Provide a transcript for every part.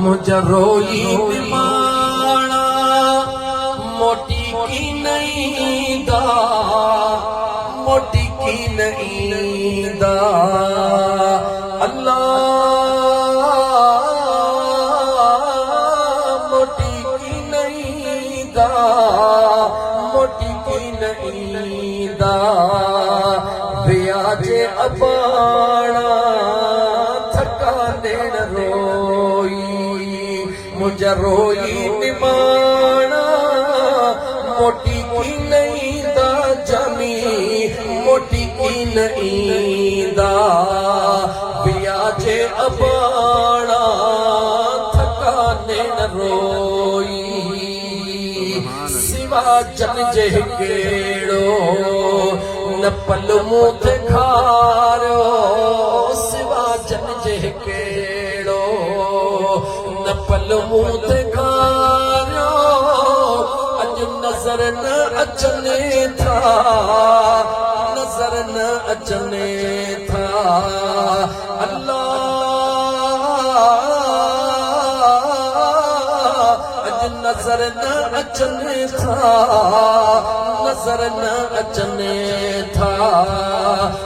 मुझे रोई निमाना मोटी की नहीं दा, मोटी की नहीं दा। अल्लाह मोटी की नहीं दा, मोटी की नहीं दा। ब्याजे अबाना थका देन रोई, मुझे रोई निमाना मोटी की नहीं दा। जमी मोटी की नहीं दा। ब्याजे अबाना थका देन रोई। सिवा जन जे केड़ो न पल मुँह ते खारो, सिवा जन जे केड़ो न पल मुँह ते खारो। अज नजर न अचने था, नजर न अचने था। अल्लाह अज नजर न अचने था, नजर न अचने था।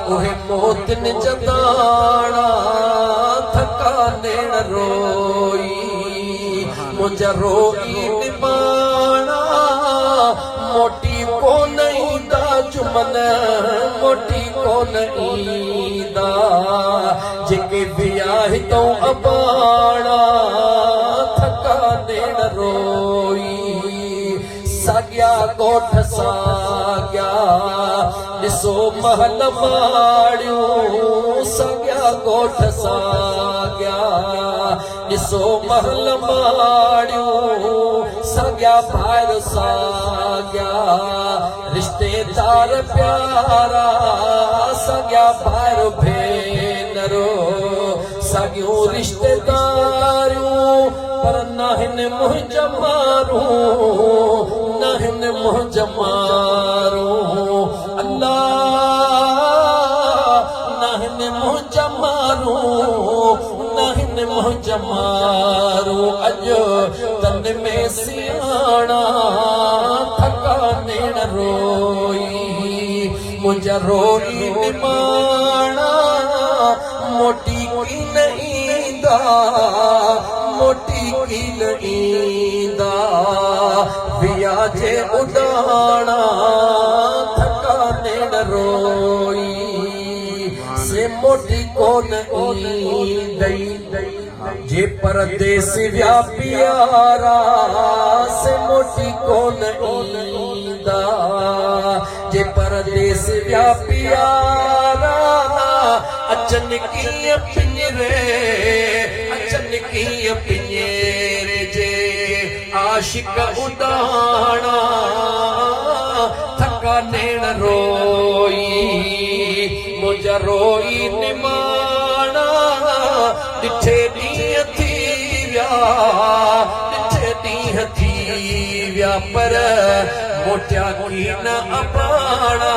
उहे मौत न जदाना थका देन रोई, मुझे रोई निमाना मोटी को नहीं दा। जुमन मोटी को नहीं दा। जेके ब्याह तो अबाना थका देन रोई। साग्या गोठ साग्या ॾिसो महल माड़ियूं, साग्या गोठ साग्या ॾिसो महल माड़ियूं। साग्या ॿाहिरि साग्या रिश्तेदार प्यारा, साग्या ॿाहिरि भेनरो साॻियूं रिश्तेदारियूं। पर नाहिन मुंहिंजा मारूं, नाहिन मुंहिंजा मारूं। अल्लाह नाहिन मुंहिंजा मारूं, नाहिन मुंहिंजा मारूं। अॼु तन में सियाणा थका देन रोई, मुंहिंजा रोई निमाना मोटी की नहीं दा, मोटी की नहीं दा। ब्याजे उडाना थका देन रोई। से मोटी को नहीं दई जे परदेस व्या प्यारा, से मोटी को नहीं दा। जे परदेस व्या प्यारा अचन की पिंजरे, अचन की पिंजरे जे आशिक उडाना थका देन रोई। मुझे रोई निमाना ॾिठे ॾींहं थी विया, ॾिठे ॾींहं थी विया। पर मोटिया की न अबाना